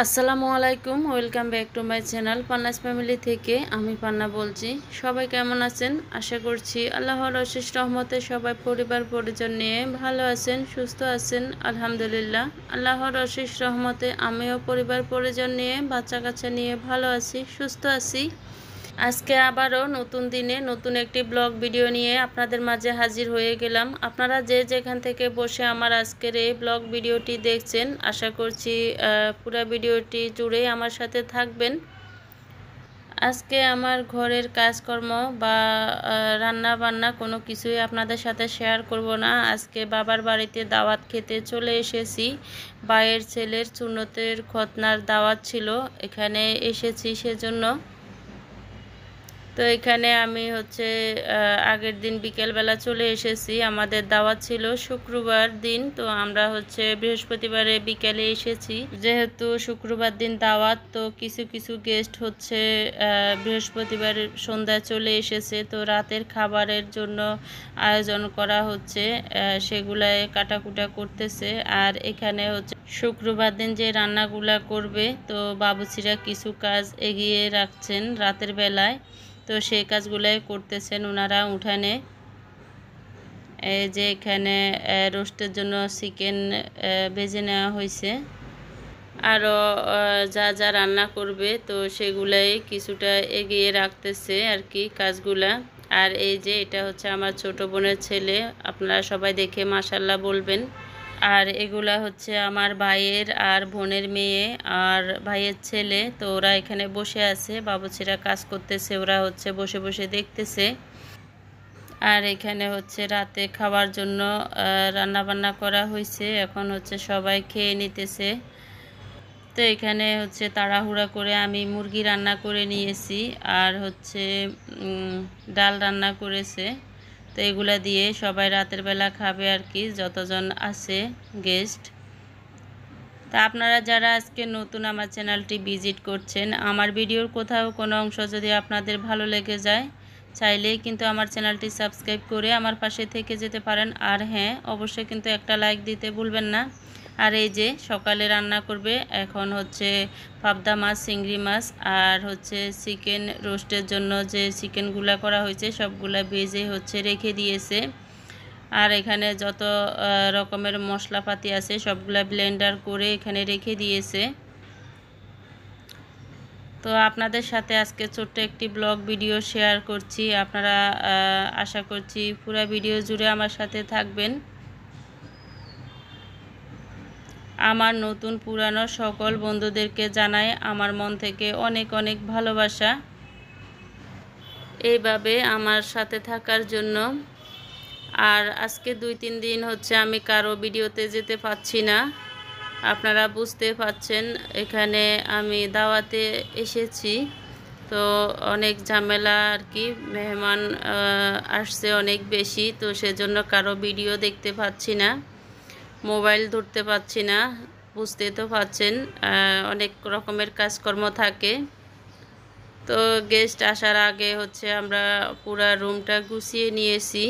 আসসালামু আলাইকুম, welcome back to my channel Panna's family থেকে আমি পান্না বলছি। সবাই কেমন আছেন? আশা করছি আল্লাহর অশেষ রহমতে সবাই পরিবার পরিজন নিয়ে ভালো আছেন, সুস্থ আছেন। আলহামদুলিল্লাহ, আল্লাহর অশেষ রহমতে আমিও পরিবার পরিজন নিয়ে বাচ্চা কাচ্চা নিয়ে ভালো আছি, সুস্থ আছি। আজকে আবারও নতুন দিনে নতুন একটি ব্লগ ভিডিও নিয়ে আপনাদের মাঝে হাজির হয়ে গেলাম। আপনারা যে যেখান থেকে বসে আমার আজকের এই ব্লগ ভিডিওটি দেখছেন, আশা করছি পুরো ভিডিওটি জুড়ে আমার সাথে থাকবেন। আজকে আমার ঘরের কাজকর্ম বা রান্না বান্না কোনো কিছুই আপনাদের সাথে শেয়ার করব না। আজকে বাবার বাড়িতে দাওয়াত খেতে চলে এসেছি। ভাইয়ের ছেলের সুন্নতের খতনার দাওয়াত ছিল, এখানে এসেছি সেজন্য। তো এখানে আমি আগের দিন বিকেলবেলা চলে এসেছি। আমাদের দাওয়াত ছিল শুক্রবার দিন, তো আমরা বৃহস্পতিবারে বিকেলে এসেছি। যেহেতু শুক্রবার দিন দাওয়াত, তো কিছু কিছু গেস্ট বৃহস্পতিবার সন্ধ্যায় চলে এসেছে। তো রাতের খাবারের জন্য আয়োজন করা হচ্ছে, সেগুলাই কাটাকুটা করতেছে। আর এখানে শুক্রবার দিন যে রান্নাগুলা করবে, তো বাবুচিরা কিছু কাজ এগিয়ে রাখছেন রাতের বেলায়, তো সেই কাজগুলাই করতেছেন ওনারা উঠানে। এই যে এখানে রোস্টের জন্য চিকেন ভেজে নেওয়া হয়েছে। আরও যা যা রান্না করবে, তো সেগুলাই কিছুটা এগিয়ে রাখতেছে আর কি কাজগুলা। আর এই যে এটা হচ্ছে আমার ছোট বোনের ছেলে, আপনারা সবাই দেখে মাশাল্লাহ বলবেন। আর এগুলা হচ্ছে আমার ভাইয়ের আর বোনের মেয়ে আর ভাইয়ের ছেলে। তো ওরা এখানে বসে আছে, বাবুচিরা কাজ করতেছে, ওরা বসে বসে দেখতেছে। আর এখানে রাতে খাওয়ার জন্য রান্না বান্না করা হয়েছে, এখন সবাই খেয়ে নিতেছে। তো এখানে তাড়াহুড়া করে আমি মুরগি রান্না করে নিয়েছি, আর ডাল রান্না করেছে। তো এগুলা দিয়ে সবাই রাতের বেলা খাবে আর কি, যতজন আছে গেস্ট। তা আপনারা যারা আজকে নতুন আমার চ্যানেলটি ভিজিট করছেন, আমার ভিডিওর কোথাও কোনো অংশ যদি আপনাদের ভালো লেগে যায়, চাইলেই কিন্তু আমার চ্যানেলটি সাবস্ক্রাইব করে আমার পাশে থেকে যেতে পারেন। আর হ্যাঁ, অবশ্যই কিন্তু একটা লাইক দিতে ভুলবেন না। আর এই যে সকালে রান্না করবে, এখন পাবদা মাছ, চিংড়ি মাছ আর চিকেন রোস্টের জন্য যে চিকেনগুলা করা হয়েছে সবগুলা ভেজে রেখে দিয়েছে। আর এখানে যত রকমের মশলাপাতি আছে সবগুলা ব্লেন্ডার করে এখানে রেখে দিয়েছে। তো আপনাদের সাথে আজকে ছোট্ট একটি ব্লগ ভিডিও শেয়ার করছি। আপনারা আশা করছি পুরো ভিডিও জুড়ে আমার সাথে থাকবেন। আমার নতুন পুরানো সকল বন্ধুদেরকে জানাই আমার মন থেকে অনেক অনেক ভালোবাসা, এইভাবে আমার সাথে থাকার জন্য। আর আজকে 2-3 দিন আমি কারো ভিডিওতে যেতে পারছি না, আপনারা বুঝতে পাচ্ছেন। এখানে আমি দাওয়াতে এসেছি, তো অনেক ঝামেলা আর কি, মেহমান আসছে অনেক বেশি, তো সেজন্য কারো ভিডিও দেখতে পাচ্ছি না, মোবাইল ধরতে পাচ্ছি না। বুঝতে তো পাচ্ছেন, অনেক রকমের কাজকর্ম থাকে। তো গেস্ট আসার আগে আমরা পুরা রুমটা গুছিয়ে নিয়েছি।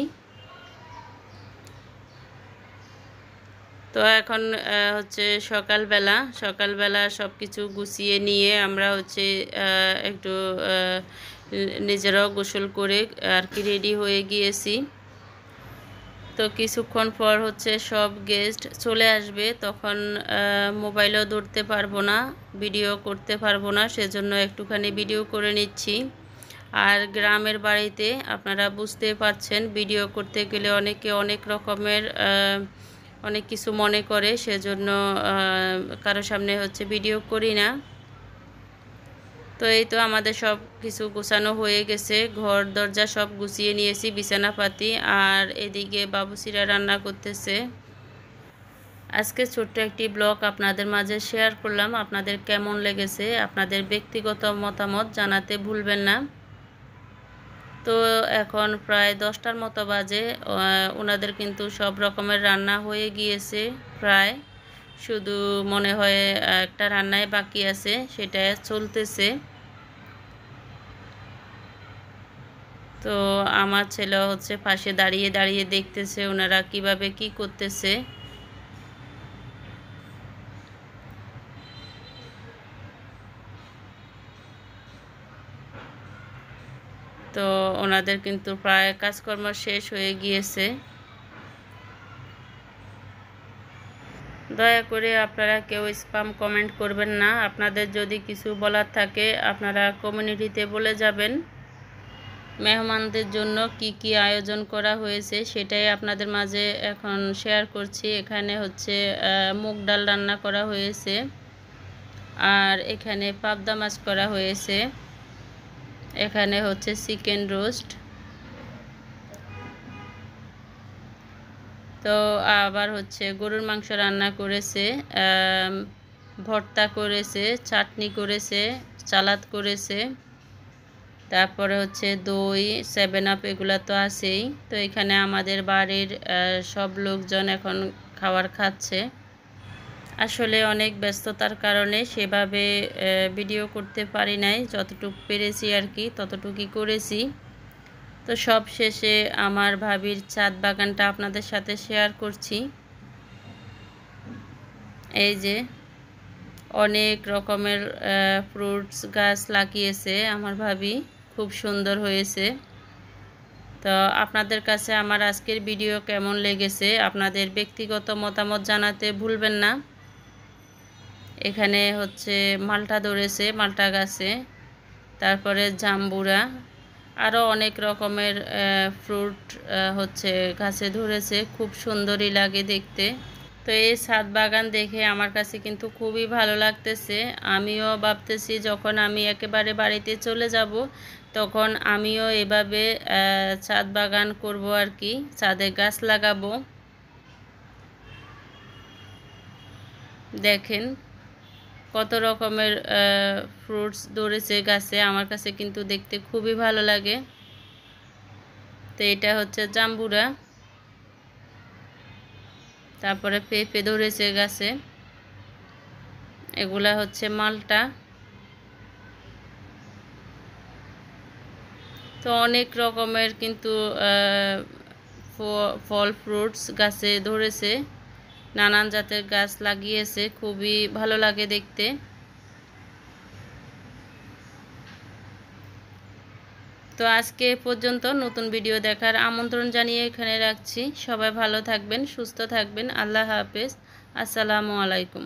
তো এখন সকালবেলা সব কিছু গুছিয়ে নিয়ে আমরা একটু নিজেরাও গোসল করে আর কি রেডি হয়ে গিয়েছি। তো কিছুক্ষণ পর সব গেস্ট চলে আসবে, তখন মোবাইলও ধরতে পারবো না, ভিডিও করতে পারবো না, সেজন্য একটুখানি ভিডিও করে নিচ্ছি। আর গ্রামের বাড়িতে আপনারা বুঝতে পারছেন, ভিডিও করতে গেলে অনেকে অনেক রকমের অনেক কিছু মনে করে, সেজন্য কারো সামনে ভিডিও করি না। তো এই তো আমাদের সব কিছু গোছানো হয়ে গেছে, ঘর দরজা সব গুছিয়ে নিয়েছি, বিছানাপাতি। আর এদিকে বাবুচিরা রান্না করতেছে। আজকে ছোট্ট একটি ব্লগ আপনাদের মাঝে শেয়ার করলাম। আপনাদের কেমন লেগেছে, আপনাদের ব্যক্তিগত মতামত জানাতে ভুলবেন না। তো এখন প্রায় 10টার মতো বাজে, ওনাদের কিন্তু সব রকমের রান্না হয়ে গিয়েছে প্রায়, শুধু মনে হয় একটা রান্নায় বাকি আছে, সেটা চলতেছে। তো আমার ছেলে পাশে দাঁড়িয়ে দাঁড়িয়ে দেখতেছে ওনারা কিভাবে কি করতেছে। তো ওনাদের কিন্তু প্রায় কাজকর্ম শেষ হয়ে গিয়েছে। দয়া করে আপনারা কেউ স্প্যাম কমেন্ট করবেন না। আপনাদের যদি কিছু বলার থাকে আপনারা কমিউনিটিতে বলে যাবেন। মেহমানদের জন্য কি কি আয়োজন করা হয়েছে সেটাই আপনাদের মাঝে এখন শেয়ার করছি। এখানে হচ্ছে মুগ ডাল রান্না করা হয়েছে, আর এখানে পাবদা মাছ করা হয়েছে, এখানে হচ্ছে চিকেন রোস্ট, তো আবার হচ্ছে গরুর মাংস রান্না করেছে, ভর্তা করেছে, চাটনি করেছে, সালাদ করেছে, তারপরে হচ্ছে দই, 7 আপ এগুলো তো আছেই। তো এখানে আমাদের বাড়ির সব লোকজন এখন খাবার খাচ্ছে। আসলে অনেক ব্যস্ততার কারণে সেভাবে ভিডিও করতে পারি নাই, যতটুকু পেরেছি আর কি ততটুকুই করেছি। তো সব শেষে আমার ভাবির ছাদ বাগানটা আপনাদের সাথে শেয়ার করছি। এই যে অনেক রকমের ফ্রুটস গাছ লাগিয়েছে আমার ভাবি, খুব সুন্দর হয়েছে। তো আপনাদের কাছে আমার আজকের ভিডিও কেমন লেগেছে আপনাদের ব্যক্তিগত মতামত জানাতে ভুলবেন না। এখানে হচ্ছে মালটা ধরেছে মালটা গাছে, তারপরে জাম্বুরা, আরও অনেক রকমের ফ্রুট হচ্ছে গাছে ধরেছে, খুব সুন্দরই লাগে দেখতে। তো এই ছাদ বাগান দেখে আমার কাছে কিন্তু খুবই ভালো লাগতেছে। আমিও ভাবতেছি যখন আমি একেবারে বাড়িতে চলে যাব তখন আমিও এভাবে ছাদ বাগান করব আর কি, ছাদে গাছ লাগাবো। দেখেন কত রকমের ফ্রুটস ধরেছে গাছে, আমার কাছে কিন্তু দেখতে খুবই ভালো লাগে। তো এটা হচ্ছে জাম্বুরা, তারপরে পেঁপে ধরেছে গাছে, এগুলা হচ্ছে মালটা। তো অনেক রকমের কিন্তু ফল ফ্রুটস গাছে ধরেছে, নানান জাতের গাছ লাগিয়েছে, খুবই ভালো লাগে দেখতে। তো আজকে পর্যন্ত, নতুন ভিডিও দেখার আমন্ত্রণ জানিয়ে এখানে রাখছি। সবাই ভালো থাকবেন, সুস্থ থাকবেন। আল্লাহ হাফেজ, আসসালামু আলাইকুম।